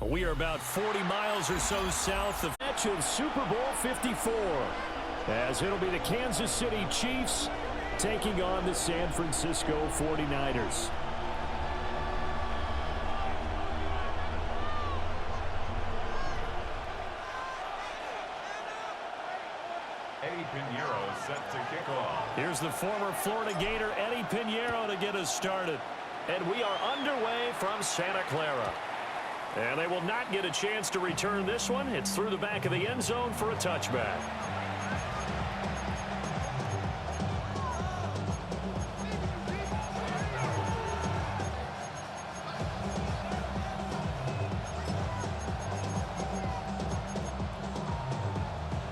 We are about 40 miles or so south of match of Super Bowl 54, as it'll be the Kansas City Chiefs taking on the San Francisco 49ers. Eddie Pinheiro set to kick off. Here's the former Florida Gator Eddie Pinheiro to get us started. And we are underway from Santa Clara. And they will not get a chance to return this one. It's through the back of the end zone for a touchback.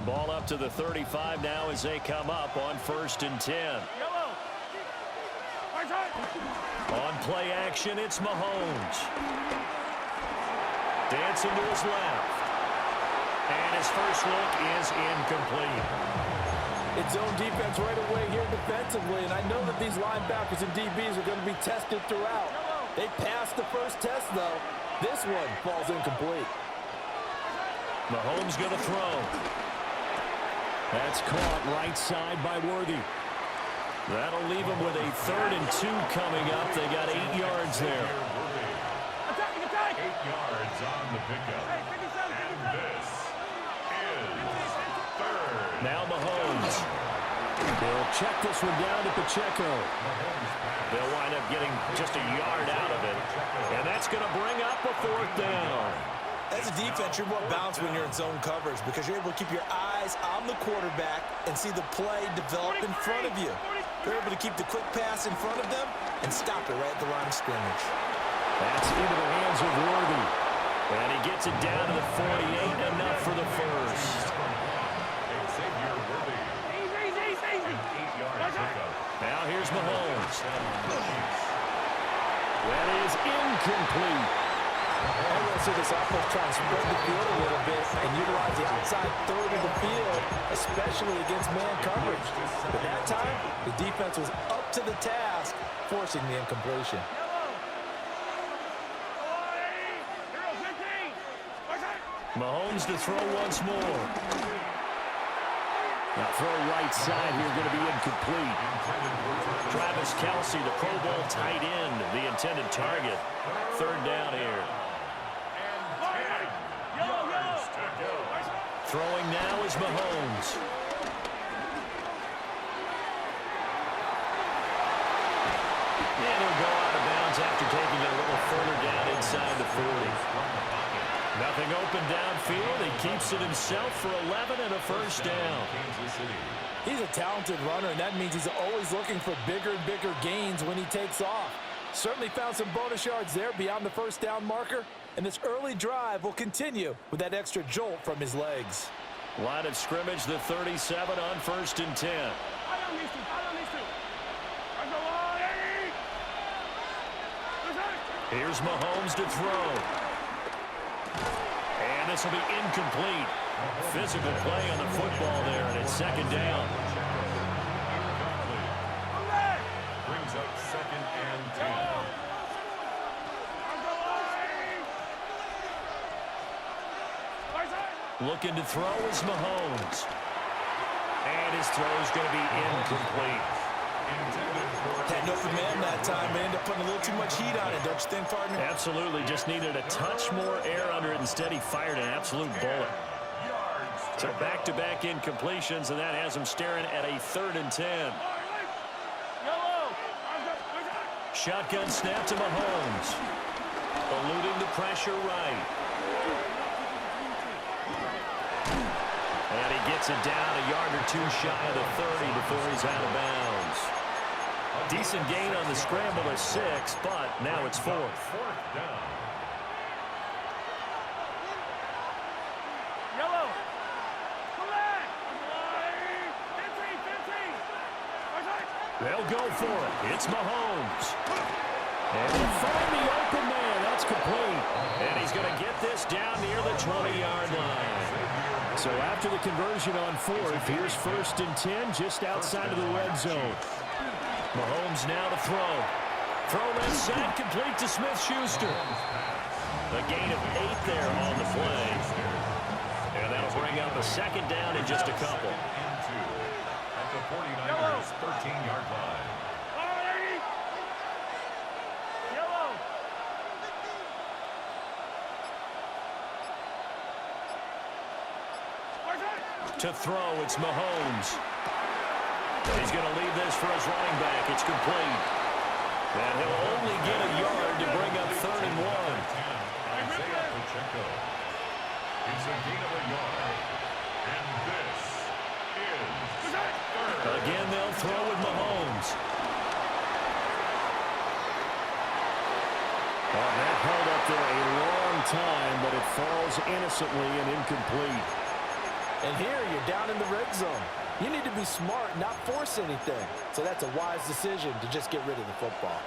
Ball up to the 35 now as they come up on 1st and 10. On play action, it's Mahomes. Dancing to his left. And his first look is incomplete. It's zone defense right away here defensively, and I know that these linebackers and DBs are going to be tested throughout. They passed the first test, though. This one falls incomplete. Mahomes going to throw. That's caught right side by Worthy. That'll leave him with a 3rd and 2 coming up. They got 8 yards there. 8 yards on the pickup. And this is 3rd. Now Mahomes. They'll check this one down to Pacheco. They'll wind up getting just a yard out of it. And that's going to bring up a 4th down. As a defense, you're more balanced when you're in zone coverage because you're able to keep your eyes on the quarterback and see the play develop in front of you. You're able to keep the quick pass in front of them and stop it right at the line of scrimmage. That's into the hands of Worthy. And he gets it down to the 48, enough for the first. Now here's Mahomes. That is incomplete. I want to see this offense try and spread the field a little bit and utilize the outside 3rd of the field, especially against man coverage. But that time, the defense was up to the task, forcing the incompletion. Mahomes to throw once more. Now throw right side here, going to be incomplete. Travis Kelce, the Pro Bowl tight end, the intended target. 3rd down here. Throwing now is Mahomes. And he'll go out of bounds after taking it a little further down inside the 40. Nothing open downfield. He keeps it himself for 11 and a 1st down. He's a talented runner, and that means he's always looking for bigger and bigger gains when he takes off. Certainly found some bonus yards there beyond the 1st down marker, and this early drive will continue with that extra jolt from his legs. Line of scrimmage, the 37 on 1st and 10. Here's Mahomes to throw. And this will be incomplete. Physical play on the football there, and it's 2nd down. Brings up 2nd and 10. Looking to throw is Mahomes. And his throw is going to be incomplete. Had no command that time, and ended up putting a little too much heat on it, don't you think, partner? Absolutely. Just needed a touch more air under it. Instead, he fired an absolute bullet. So back-to-back incompletions, and that has him staring at a 3rd and 10. Shotgun snap to Mahomes. Eluding the pressure right. And he gets it down a yard or 2 shy of the 30 before he's out of bounds. Decent gain on the scramble of 6, but now it's 4th. 4th down. They'll go for it. It's Mahomes. And he'll find the open man. That's complete. And he's going to get this down near the 20-yard line. So after the conversion on 4th, here's 1st and 10 just outside of the red zone. Mahomes now to throw. throw left side, complete to Smith-Schuster. A gain of 8 there on the play. And that'll bring up a second down in just a couple. At the 49ers' 13-yard line. To throw, it's Mahomes. He's going to leave this for his running back. It's complete. And he'll only get a yard to bring up 3rd and 1. Isaiah Pacheco. It's a gain of a yard. And this is third. Again, they'll throw with Mahomes. Oh, that held up there a long time, but it falls innocently and incomplete. And here you're down in the red zone. You need to be smart, not force anything. So that's a wise decision to just get rid of the football.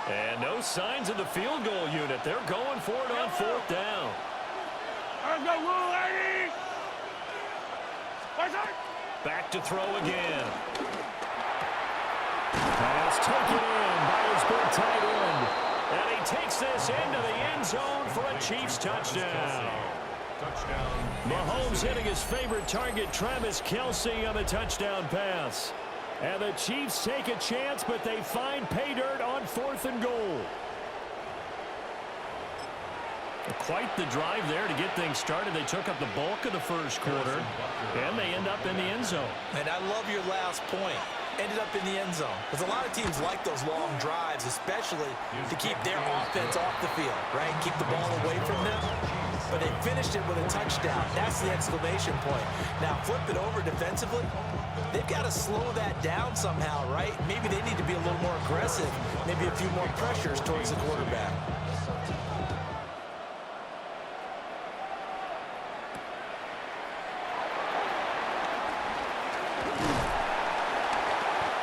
And no signs of the field goal unit. They're going for it on 4th down. Back to throw again. Pass taken in by his big tight end. And he takes this into the end zone for a Chiefs touchdown. Mahomes hitting his favorite target, Travis Kelce, on the touchdown pass. And the Chiefs take a chance, but they find pay dirt on 4th and goal. Quite the drive there to get things started. They took up the bulk of the first quarter, and they end up in the end zone. And I love your last point. Ended up in the end zone. Because a lot of teams like those long drives, especially to keep their offense off the field, right? Keep the ball away from them. But they finished it with a touchdown. That's the exclamation point. Now, flip it over defensively. They've got to slow that down somehow, right? Maybe they need to be a little more aggressive. Maybe a few more pressures towards the quarterback.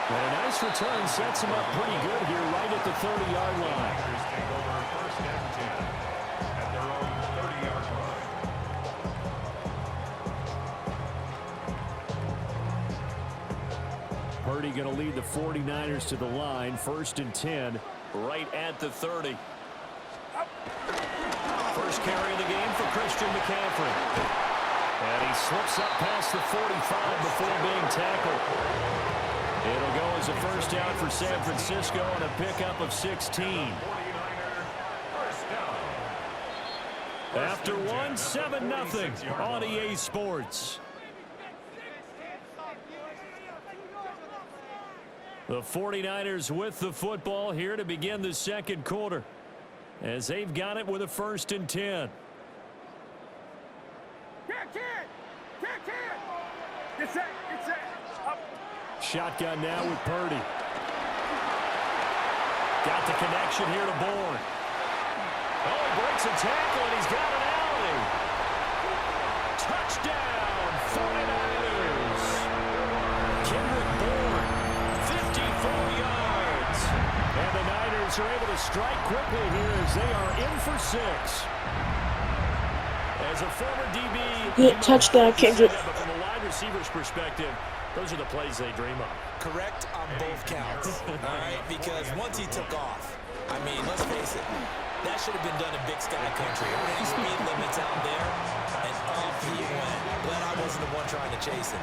And a nice return sets him up pretty good here right at the 30-yard line. Take over 1st and 10 at their own 30-yard line. Purdy going to lead the 49ers to the line. 1st and 10 right at the 30. First carry of the game for Christian McCaffrey. And he slips up past the 45 before being tackled. It'll go as a first down for San Francisco and a pickup of 16. After 1, 7-0 on EA Sports. The 49ers with the football here to begin the second quarter, as they've got it with a 1st and 10. Shotgun now with Purdy. Got the connection here to Bourne. Oh, he breaks a tackle, and he's got an alley. Touchdown, 49ers. Kendrick Bourne, 54 yards. And the Niners are able to strike quickly here as they are in for 6. As a former DB, good touchdown, Kendrick. But from a wide receiver's perspective, those are the plays they dream of. Correct on both counts, all right? Because once he took off, I mean, let's face it, that should have been done in Big Sky Country. Any speed limits out there, and off he went. Glad I wasn't the one trying to chase him.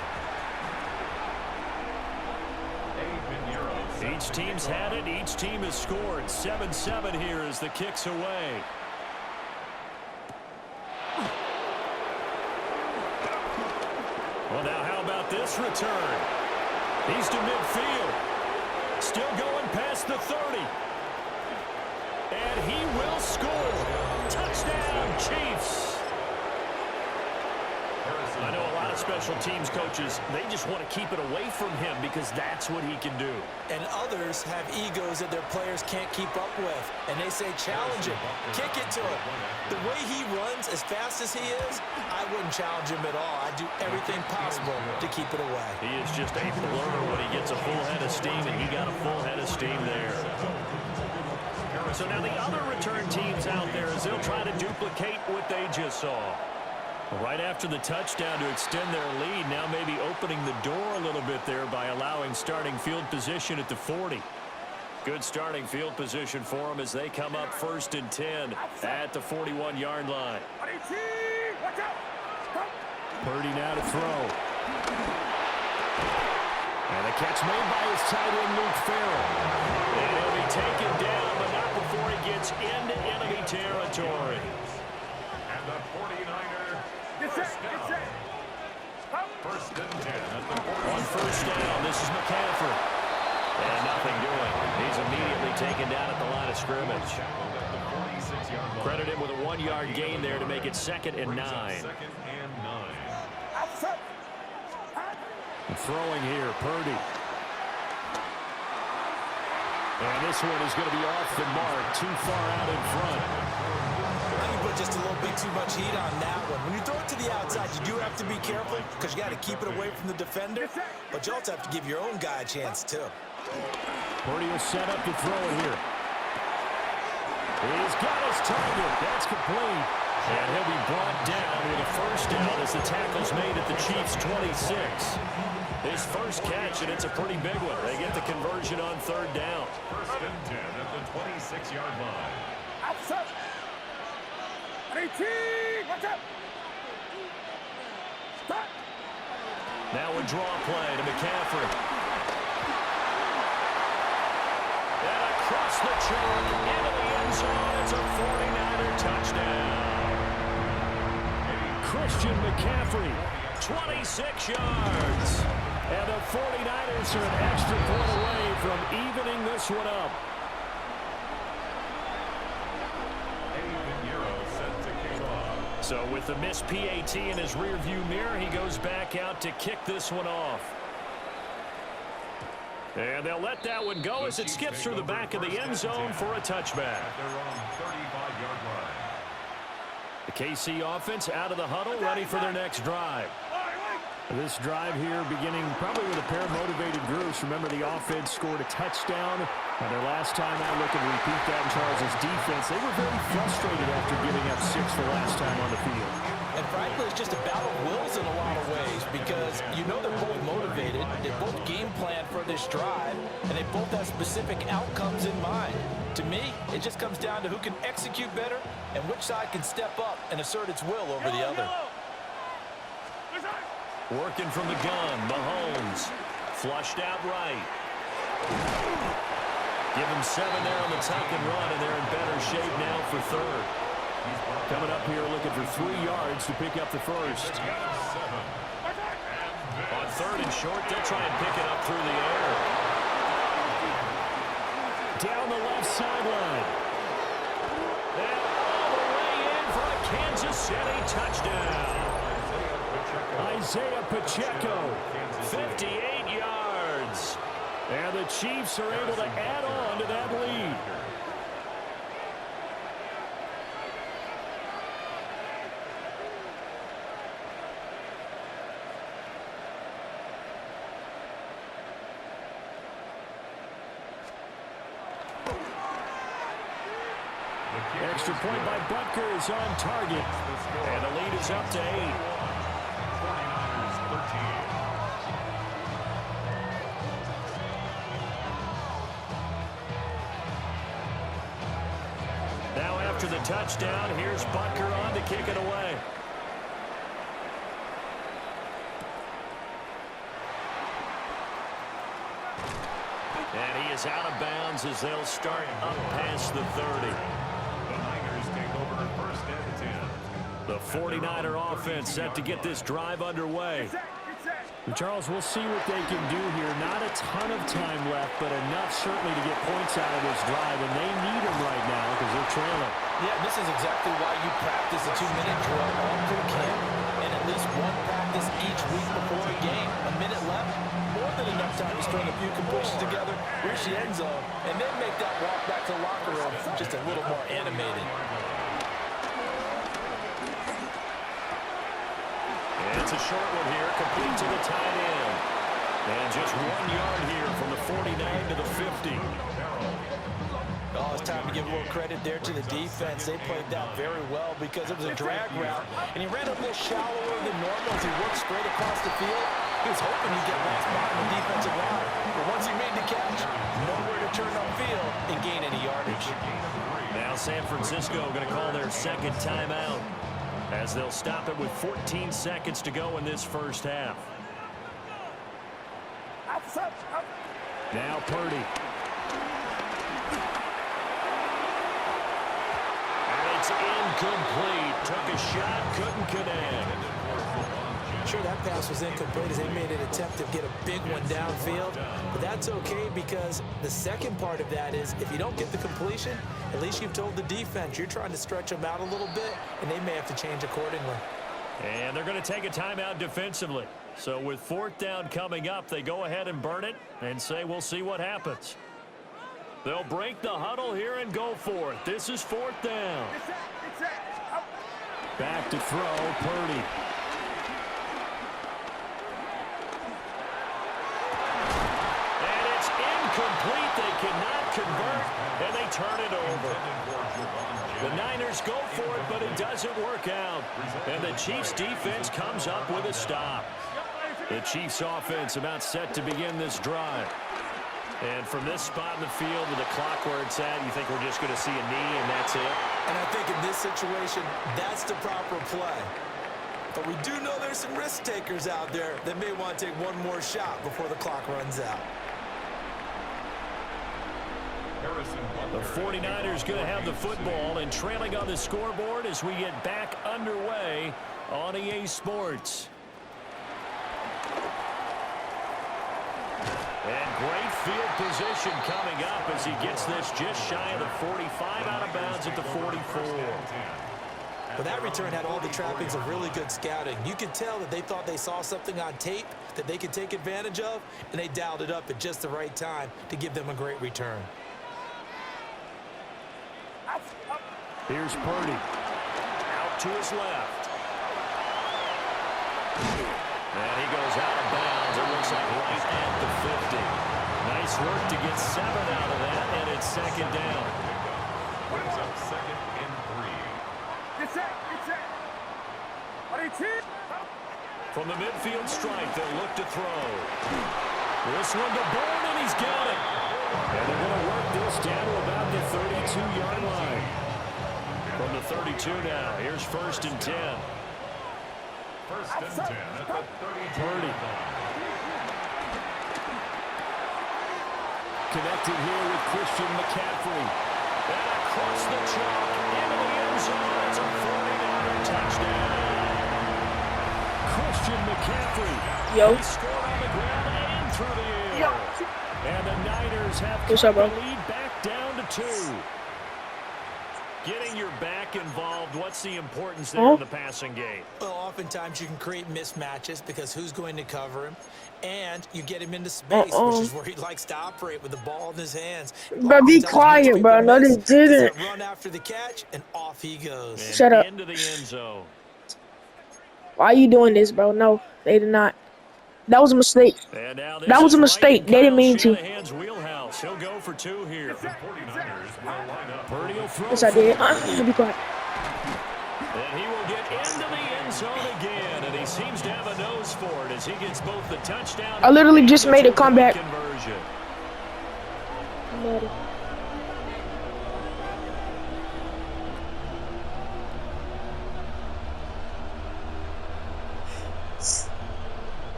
Each team's had it. Each team has scored. 7-7 here as the kick's away. Well, now how about this return? He's to midfield. Still going past the 30. And he will score. Touchdown, Chiefs. I know a lot of special teams coaches, they just want to keep it away from him because that's what he can do. And others have egos that their players can't keep up with. And they say, challenge him. Kick it to him. The way he runs as fast as he is, I wouldn't challenge him at all. I'd do everything possible to keep it away. He is just a blur when he gets a full head of steam, and he got a full head of steam there. So now the other return teams out there as they'll try to duplicate what they just saw. Right after the touchdown to extend their lead, now maybe opening the door a little bit there by allowing starting field position at the 40. Good starting field position for them as they come up 1st and 10 at the 41-yard line. Purdy now to throw. And a catch made by his tight end, Luke Farrell. And he'll be taken down, but not before he gets into enemy territory. And the 49er first down. First and 10 at the 46. On first down, this is McCaffrey. And nothing doing. He's immediately taken down at the line of scrimmage. Credit him with a 1-yard gain there to make it 2nd and 9. Second and 9. And throwing here, Purdy. And this one is going to be off the mark, too far out in front. I think put just a little bit too much heat on that one. When you throw it to the outside, you do have to be careful because you got to keep it away from the defender, but you also have to give your own guy a chance too. Purdy will set up to throw it here. He's got his target. That's complete. And he'll be brought down with a first down as the tackle's made at the Chiefs' 26. His first catch, and it's a pretty big one. They get the conversion on 3rd down. First and 10 at the 26-yard line. Now a draw play to McCaffrey. And across the chalk into the end zone. It's a 49er touchdown. Christian McCaffrey, 26 yards. And the 49ers are an extra point away from evening this one up. So with the missed PAT in his rearview mirror, he goes back out to kick this one off. And they'll let that one go as it skips through the back of the end zone for a touchback. The KC offense out of the huddle, ready for their next drive. This drive here beginning probably with a pair of motivated groups. Remember, the offense scored a touchdown. And their last time out, looking to repeat that in Charles' defense. They were very frustrated after giving up 6 the last time on the field. And frankly, it's just a battle of wills in a lot of ways because you know they're both motivated, they both game plan for this drive, and they both have specific outcomes in mind. To me, it just comes down to who can execute better and which side can step up and assert its will over the other. Working from the gun, Mahomes. Flushed out right. Give him 7 there on the tuck and run, and they're in better shape now for 3rd. Coming up here looking for 3 yards to pick up the first. On 3rd and short, they'll try and pick it up through the air. Down the left sideline. And all the way in for a Kansas City touchdown. Isaiah Pacheco, 58 yards. And the Chiefs are able to add on to that lead. Extra point by Butker is on target. And the lead is up to 8. Now after the touchdown, here's Butker on to kick it away. And he is out of bounds as they'll start up past the 30. The Niners take over 1st and 10. The 49er offense set to get this drive underway. And Charles, we'll see what they can do here. Not a ton of time left, but enough certainly to get points out of this drive, and they need them right now because they're trailing. Yeah, this is exactly why you practice a 2-minute drill all through camp and at least one practice each week before a game. A minute left, more than enough time to string a few completions together, reach the end zone, and then make that walk back to the locker room just a little more animated. And it's a short one here, complete to the tight end. And just 1 yard here from the 49 to the 50. Oh, it's time to give a little credit there to the defense. They played that very well because it was a drag route, and he ran a little shallower than normal as he worked straight across the field. He was hoping he'd get lost behind the defensive line. But once he made the catch, nowhere to turn upfield and gain any yardage. Now San Francisco going to call their second timeout as they'll stop it with 14 seconds to go in this first half. Now Purdy. And it's incomplete. Took a shot, couldn't connect. Sure, that pass was incomplete as they made an attempt to get a big one downfield. But that's okay because the second part of that is if you don't get the completion, at least you've told the defense you're trying to stretch them out a little bit, and they may have to change accordingly. And they're going to take a timeout defensively. So with fourth down coming up, they go ahead and burn it and say we'll see what happens. They'll break the huddle here and go for it. This is fourth down. Back to throw, Purdy. And it's incomplete. They cannot convert, and they turn it over. The Niners go for it, but it doesn't work out. And the Chiefs' defense comes up with a stop. The Chiefs' offense about set to begin this drive. And from this spot in the field with the clock where it's at, you think we're just going to see a knee and that's it? And I think in this situation, that's the proper play. But we do know there's some risk takers out there that may want to take one more shot before the clock runs out. The 49ers going to have the football and trailing on the scoreboard as we get back underway on EA Sports. And great field position coming up as he gets this just shy of the 45 out of bounds at the 44. Well, that return had all the trappings of really good scouting. You could tell that they thought they saw something on tape that they could take advantage of, and they dialed it up at just the right time to give them a great return. Here's Purdy. Out to his left. And he goes out of bounds. It looks like right at the 50. Nice work to get 7 out of that, and it's second down. Brings up second and 3. From the midfield stripe, they'll look to throw. This one to Bourne, and he's got it. And they're going to work this down to about the 32-yard line. From the 32 now, here's first and 10. First and 10 at the 32. Purdy. Connected here with Christian McCaffrey. And across the chalk, into the end zone. It's a 49er touchdown. Christian McCaffrey. Yo. He scored on the ground and through the air. Yo. And the Niners have What's up, cut bro? the lead back down to 2. Getting your back involved, what's the importance there in the passing game? Well, oftentimes you can create mismatches because who's going to cover him, and you get him into space, which is where he likes to operate with the ball in his hands. Bro, be quiet, bro. No, they didn't. Run after the catch, and off he goes. And Shut up. into the end zone. Why are you doing this, bro? No, they did not. That was a mistake. And now this That was a is mistake. right They didn't mean to. Shanahan's wheelhouse. He'll go for 2 here. The 49ers will line up. Purdy will throw. Yes, I did. Be quiet. And he will get into the end zone again, and he seems to have a nose for it as he gets both the touchdown. I literally and just the made a two-point comeback. Conversion.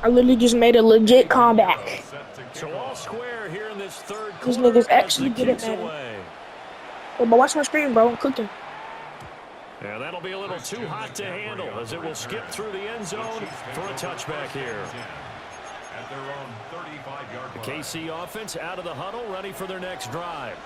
I literally just made a legit comeback. So all square here in this third These quarter. niggas actually as the good at kicks Madden. away. Oh, but watch my screen, bro. I'm cooking. And that'll be a little too hot to handle as it will skip through the end zone for a touchback here. At their own 35-yard The line. KC offense out of the huddle, ready for their next drive.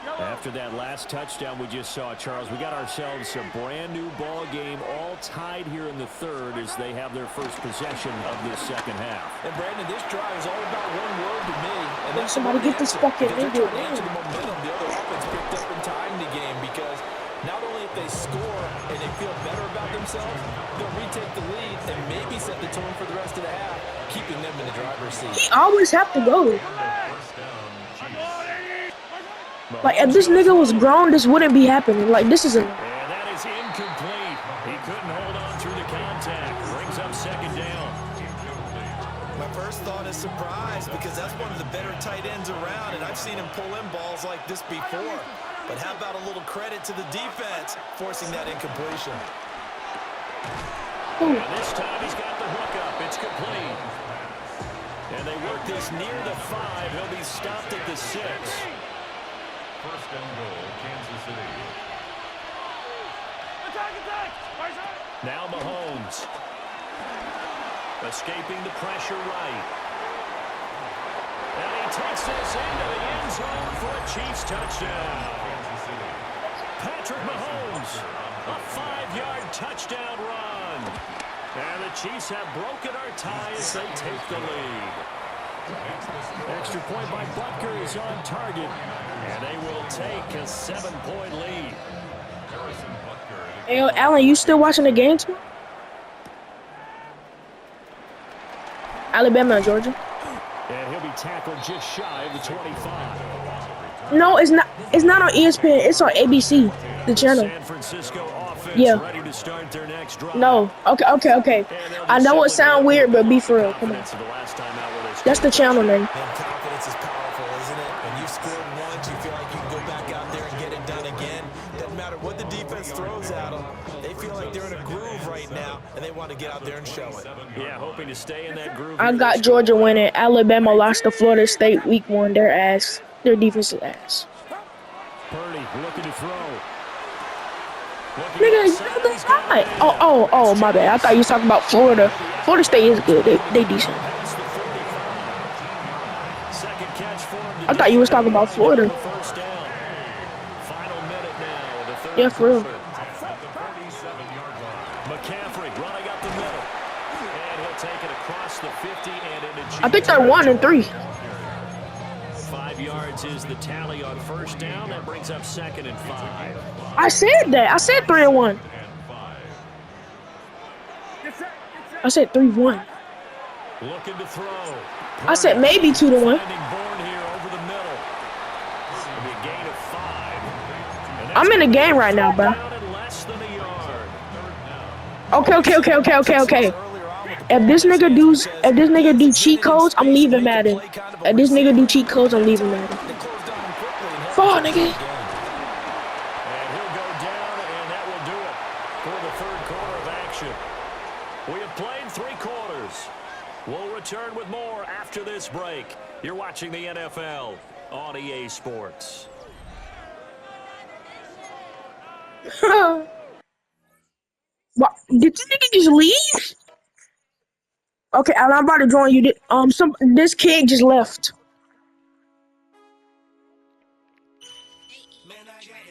After that last touchdown we just saw, Charles, we got ourselves a brand new ball game, all tied here in the third as they have their first possession of this second half. And Brandon, this drive is all about one word to me. And Let that's somebody the get this answer. fucking Because nigga they're trying to answer in. the momentum the other offense picked up in time in the game, because not only if they score and they feel better about themselves, they'll retake the lead and maybe set the tone for the rest of the half, keeping them in the driver's seat. He always have to go. First down, Chiefs. Like, if this nigga was grown, this wouldn't be happening. Like, this is a... And that is incomplete. He couldn't hold on through the contact. Brings up second down. first thought is surprise because that's one of the better tight ends around, and I've seen him pull in balls like this before. But how about a little credit to the defense forcing that incompletion? And this time he's got the hook up. It's complete. And they work this near the 5. He'll be stopped at the 6. First and goal, Kansas City. Now Mahomes. Escaping the pressure right. And he takes this into the end zone for a Chiefs touchdown. Patrick Mahomes, a 5-yard touchdown run. And the Chiefs have broken our tie as they take the lead. Extra point by Butker is on target. And they will take a 7-point lead. Hey, Alan, you still watching the game tomorrow? Alabama and Georgia. And he'll be tackled just shy of the 25. No, it's not. It's not on ESPN. It's on ABC, the channel. San Francisco offense Yeah. ready to start their next drive. No. Okay. I know it sounds weird, but be for real. Come on. That's the channel name. Man, confidence is powerful, isn't it? When you've scored once, you feel like you can go back out there and get it done again. Doesn't matter what the defense throws at them. They feel like they're in a groove right now, and they want to get out there and show it. Yeah, hoping to stay in that groove. I got Georgia winning. Alabama lost to Florida State week 1. Their ass. Their defense is ass. Purdy looking to throw. Nigga, you know this guy. Oh, my bad. I thought you was talking about Florida. Florida State is good. They decent. I thought you was talking about Florida. First down. Final minute now of the third Yeah, for real. quarter. McCaffrey running up the middle. And he'll take it across the 50 and into I think they're 1 and 3. 5 yards is the tally on first down. That brings up 2nd and 5. I said that. I said 3 and 1. I said 3-1. Looking to throw. I said maybe 2 to 1. Finding Bourne here over the middle. It'll be a gain of 5. And that's I'm in the game right now, bro. down at less than a yard. Okay. If this nigga do cheat codes, I'm leaving Madden. If this nigga do cheat codes, I'm leaving Madden. Fall, nigga. And he'll go down, and that will do it for the third quarter of action. We have played 3 quarters. We'll return with more after this break. You're watching the NFL on EA Sports. What? Did this nigga just leave? Okay, Alan, I'm about to join you. This kid just left.